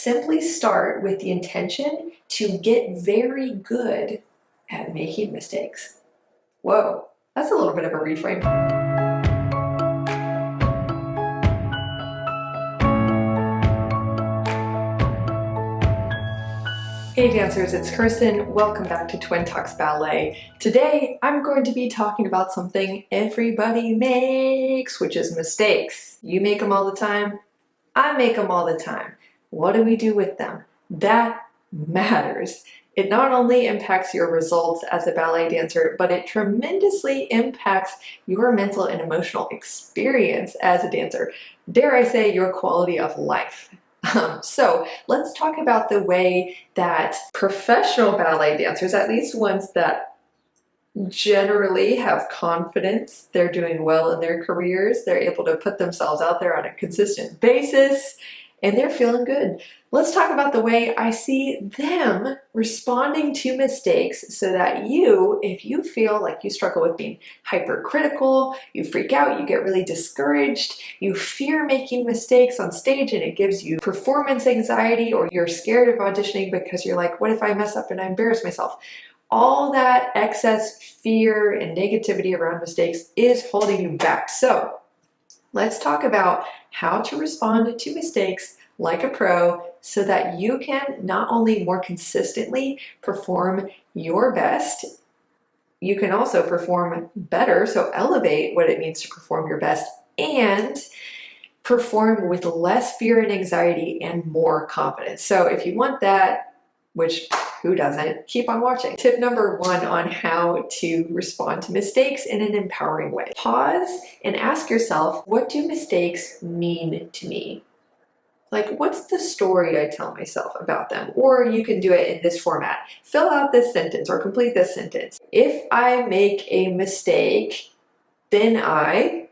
simply start with the intention to get very good at making mistakes. Whoa, that's a little bit of a reframe. Hey dancers, it's Kirsten. Welcome back to Twin Talks Ballet. Today, I'm going to be talking about something everybody makes, which is mistakes. You make them all the time. I make them all the time. What do we do with them? That matters. It not only impacts your results as a ballet dancer, but it tremendously impacts your mental and emotional experience as a dancer. Dare I say, your quality of life. So let's talk about the way that professional ballet dancers, at least ones that generally have confidence, they're doing well in their careers, they're able to put themselves out there on a consistent basis, and they're feeling good. Let's talk about the way I see them responding to mistakes so that you, if you feel like you struggle with being hypercritical, you freak out, you get really discouraged, you fear making mistakes on stage and it gives you performance anxiety, or you're scared of auditioning because you're like, what if I mess up and I embarrass myself? All that excess fear and negativity around mistakes is holding you back. So let's talk about how to respond to mistakes like a pro so that you can not only more consistently perform your best, you can also perform better, so elevate what it means to perform your best, and perform with less fear and anxiety and more confidence. So if you want that, which who doesn't, keep on watching. Tip number one on how to respond to mistakes in an empowering way. Pause and ask yourself, what do mistakes mean to me? Like, what's the story I tell myself about them? Or you can do it in this format. Fill out this sentence or complete this sentence. If I make a mistake, then I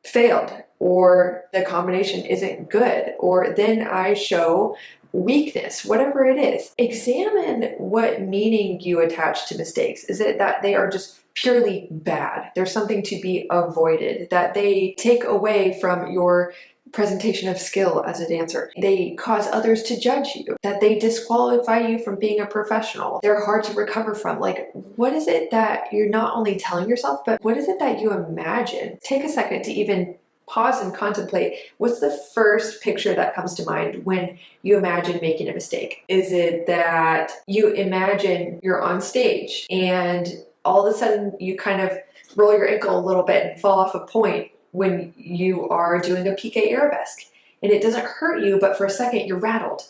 failed, or the combination isn't good, or then I show weakness, whatever it is. Examine what meaning you attach to mistakes. Is it that they are just purely bad? There's something to be avoided, that they take away from your presentation of skill as a dancer. They cause others to judge you, that they disqualify you from being a professional. They're hard to recover from. Like, what is it that you're not only telling yourself, but what is it that you imagine? Take a second to even pause and contemplate. What's the first picture that comes to mind when you imagine making a mistake? Is it that you imagine you're on stage and all of a sudden you kind of roll your ankle a little bit and fall off a point when you are doing a piqué arabesque, and it doesn't hurt you, but for a second you're rattled,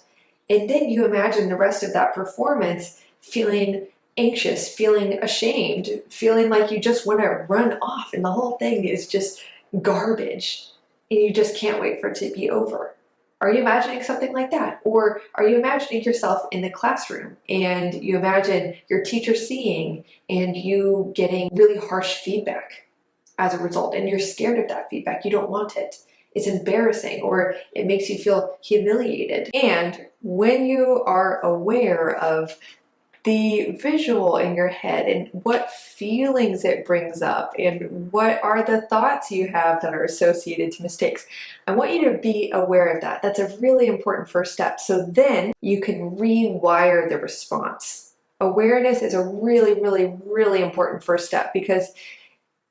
and then you imagine the rest of that performance feeling anxious, feeling ashamed, feeling like you just want to run off and the whole thing is just garbage and you just can't wait for it to be over. Are you imagining something like that? Or are you imagining yourself in the classroom and you imagine your teacher seeing and you getting really harsh feedback as a result, and you're scared of that feedback? You don't want it. It's embarrassing, or it makes you feel humiliated. And when you are aware of the visual in your head and what feelings it brings up and what are the thoughts you have that are associated to mistakes, I want you to be aware of that. That's a really important first step. So then you can rewire the response. Awareness is a really, really, really important first step, because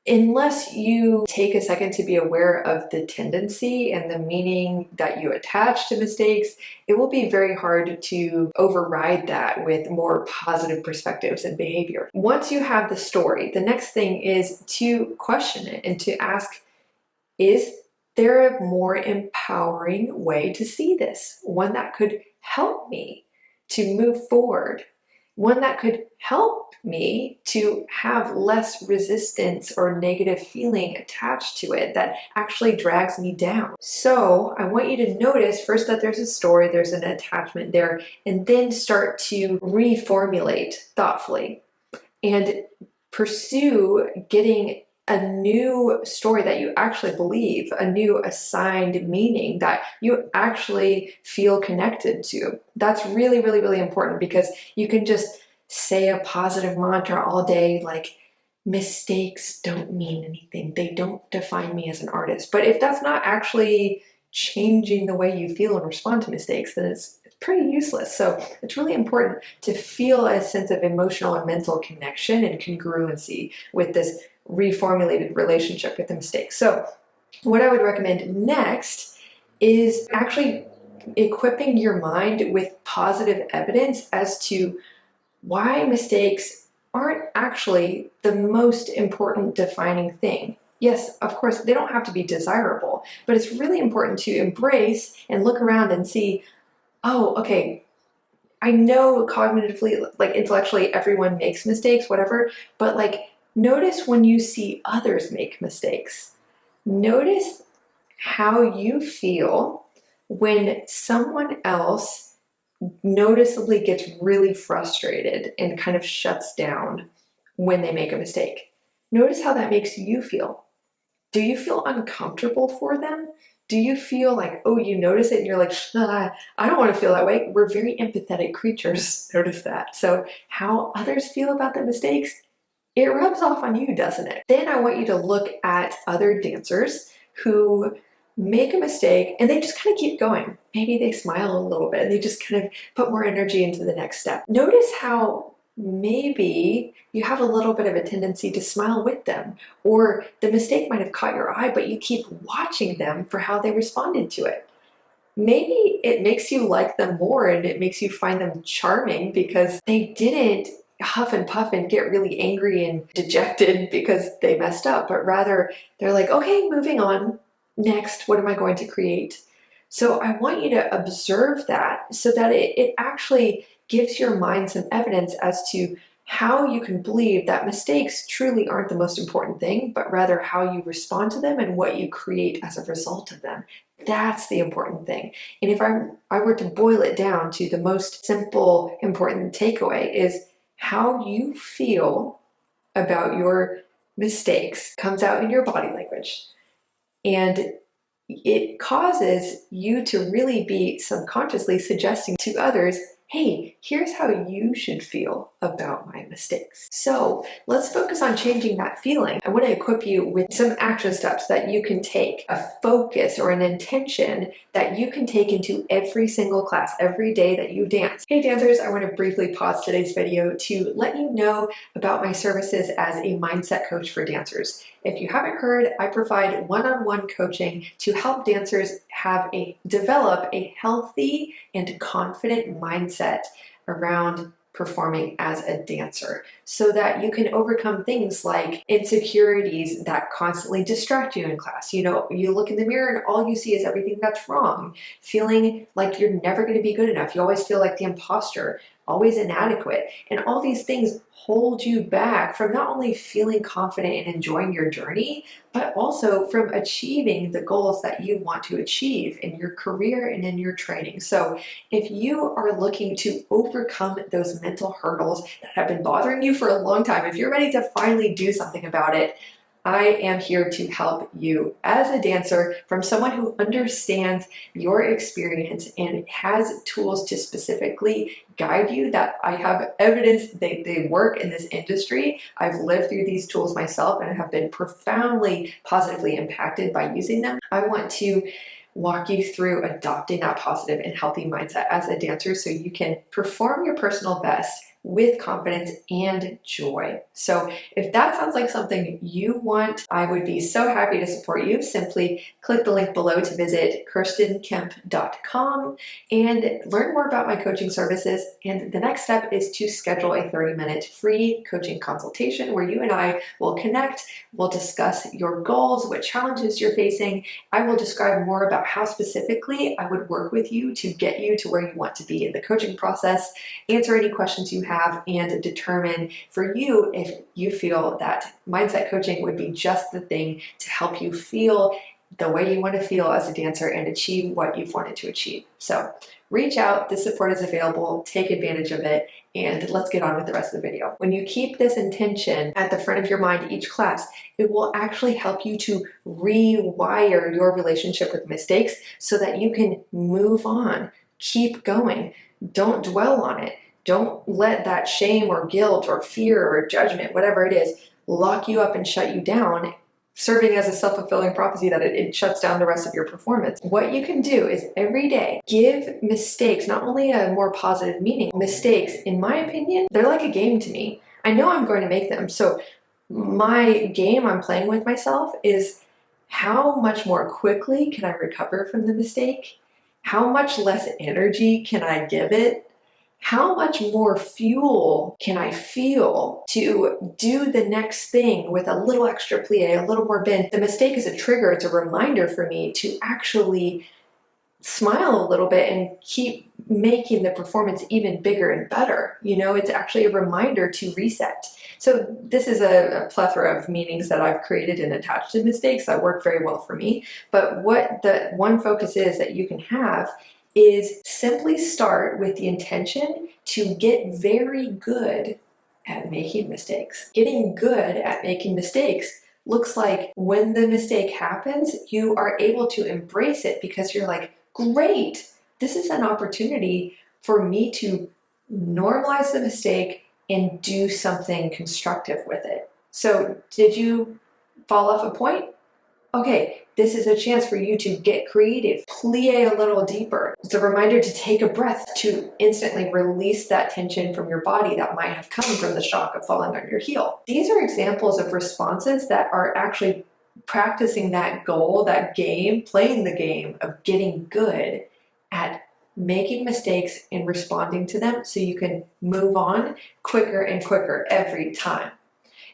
unless you take a second to be aware of the tendency and the meaning that you attach to mistakes, it will be very hard to override that with more positive perspectives and behavior. Once you have the story, the next thing is to question it and to ask, is there a more empowering way to see this? One that could help me to move forward? One that could help me to have less resistance or negative feeling attached to it that actually drags me down. So I want you to notice first that there's a story, there's an attachment there, and then start to reformulate thoughtfully and pursue getting a new story that you actually believe, a new assigned meaning that you actually feel connected to. That's really, really, really important, because you can just say a positive mantra all day like, mistakes don't mean anything. They don't define me as an artist. But if that's not actually changing the way you feel and respond to mistakes, then it's pretty useless. So it's really important to feel a sense of emotional and mental connection and congruency with this reformulated relationship with the mistake. So what I would recommend next is actually equipping your mind with positive evidence as to why mistakes aren't actually the most important defining thing. Yes, of course, they don't have to be desirable, but it's really important to embrace and look around and see, oh, okay, I know cognitively, like intellectually, everyone makes mistakes, whatever, but like notice when you see others make mistakes. Notice how you feel when someone else noticeably gets really frustrated and kind of shuts down when they make a mistake. Notice how that makes you feel. Do you feel uncomfortable for them? Do you feel like, oh, you notice it and you're like, I don't want to feel that way? We're very empathetic creatures. Notice that. So how others feel about the mistakes, it rubs off on you, doesn't it? Then I want you to look at other dancers who make a mistake and they just kind of keep going. Maybe they smile a little bit and they just kind of put more energy into the next step. Notice how maybe you have a little bit of a tendency to smile with them, or the mistake might have caught your eye, but you keep watching them for how they responded to it. Maybe it makes you like them more and it makes you find them charming because they didn't huff and puff and get really angry and dejected because they messed up, but rather they're like, okay, moving on. Next, what am I going to create? So I want you to observe that so that it actually gives your mind some evidence as to how you can believe that mistakes truly aren't the most important thing, but rather how you respond to them and what you create as a result of them. That's the important thing. And if I were to boil it down to the most simple, important takeaway is how you feel about your mistakes comes out in your body language. And it causes you to really be subconsciously suggesting to others, hey, here's how you should feel about my mistakes. So let's focus on changing that feeling. I want to equip you with some action steps that you can take, a focus or an intention that you can take into every single class, every day that you dance. Hey dancers, I want to briefly pause today's video to let you know about my services as a mindset coach for dancers. If you haven't heard, I provide one-on-one coaching to help dancers develop a healthy and confident mindset around performing as a dancer so that you can overcome things like insecurities that constantly distract you in class. You know, you look in the mirror and all you see is everything that's wrong, feeling like you're never going to be good enough. You always feel like the imposter, always inadequate. And all these things hold you back from not only feeling confident and enjoying your journey, but also from achieving the goals that you want to achieve in your career and in your training. So if you are looking to overcome those mental hurdles that have been bothering you for a long time, if you're ready to finally do something about it, I am here to help you as a dancer, from someone who understands your experience and has tools to specifically guide you, that I have evidence they work in this industry. I've lived through these tools myself and have been profoundly positively impacted by using them. I want to walk you through adopting that positive and healthy mindset as a dancer so you can perform your personal best with confidence and joy. So if that sounds like something you want, I would be so happy to support you. Simply click the link below to visit kirstenkemp.com and learn more about my coaching services. And the next step is to schedule a 30-minute free coaching consultation where you and I will connect. We'll discuss your goals, what challenges you're facing. I will describe more about how specifically I would work with you to get you to where you want to be in the coaching process, answer any questions you have, and determine for you if you feel that mindset coaching would be just the thing to help you feel the way you want to feel as a dancer and achieve what you've wanted to achieve. So reach out, this support is available, take advantage of it, and let's get on with the rest of the video. When you keep this intention at the front of your mind each class, it will actually help you to rewire your relationship with mistakes so that you can move on, keep going, don't dwell on it. Don't let that shame or guilt or fear or judgment, whatever it is, lock you up and shut you down, serving as a self-fulfilling prophecy that it shuts down the rest of your performance. What you can do is every day give mistakes not only a more positive meaning. Mistakes, in my opinion, they're like a game to me. I know I'm going to make them. So my game I'm playing with myself is how much more quickly can I recover from the mistake? How much less energy can I give it? How much more fuel can I feel to do the next thing with a little extra plie, a little more bend? The mistake is a trigger. It's a reminder for me to actually smile a little bit and keep making the performance even bigger and better. You know, it's actually a reminder to reset. So this is a plethora of meanings that I've created and attached to mistakes that work very well for me. But what the one focus is that you can have is simply start with the intention to get very good at making mistakes. Getting good at making mistakes looks like when the mistake happens, you are able to embrace it because you're like, great, this is an opportunity for me to normalize the mistake and do something constructive with it. So did you fall off a point? Okay, this is a chance for you to get creative, plie a little deeper. It's a reminder to take a breath to instantly release that tension from your body that might have come from the shock of falling on your heel. These are examples of responses that are actually practicing that goal, that game, playing the game of getting good at making mistakes and responding to them so you can move on quicker and quicker every time.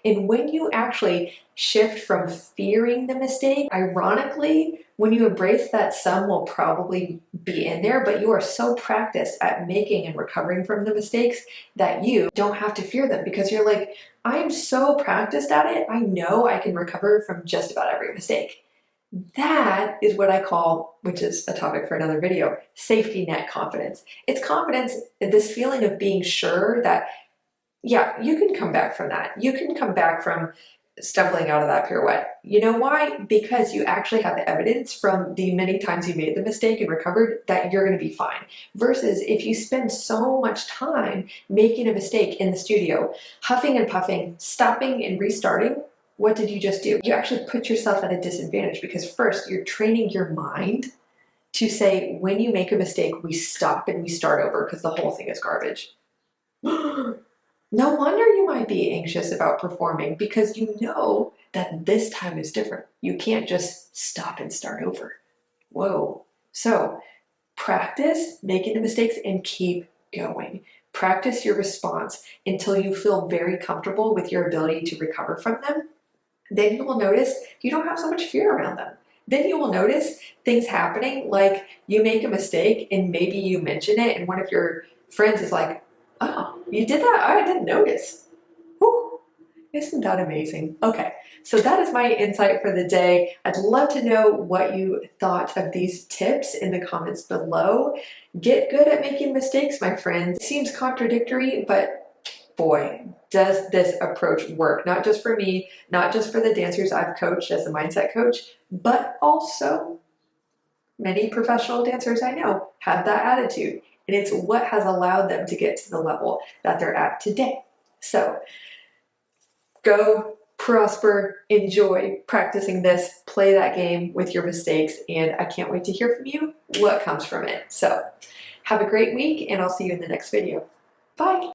And when you actually shift from fearing the mistake, ironically, when you embrace that some will probably be in there, but you are so practiced at making and recovering from the mistakes that you don't have to fear them because you're like, I'm so practiced at it, I know I can recover from just about every mistake. That is what I call, which is a topic for another video, safety net confidence. It's confidence, this feeling of being sure that yeah, you can come back from that. You can come back from stumbling out of that pirouette. You know why? Because you actually have the evidence from the many times you made the mistake and recovered that you're going to be fine. Versus if you spend so much time making a mistake in the studio, huffing and puffing, stopping and restarting, what did you just do? You actually put yourself at a disadvantage because first you're training your mind to say, when you make a mistake, we stop and we start over because the whole thing is garbage. No wonder you might be anxious about performing because you know that this time is different. You can't just stop and start over. Whoa. So practice making the mistakes and keep going. Practice your response until you feel very comfortable with your ability to recover from them. Then you will notice you don't have so much fear around them. Then you will notice things happening like you make a mistake and maybe you mention it and one of your friends is like, oh, you did that? I didn't notice. Whew. Isn't that amazing? Okay, so that is my insight for the day. I'd love to know what you thought of these tips in the comments below. Get good at making mistakes, my friends. It seems contradictory, but boy, does this approach work. Not just for me, not just for the dancers I've coached as a mindset coach, but also many professional dancers I know have that attitude. And it's what has allowed them to get to the level that they're at today. So go prosper, enjoy practicing this, play that game with your mistakes, and I can't wait to hear from you what comes from it. So have a great week, and I'll see you in the next video. Bye.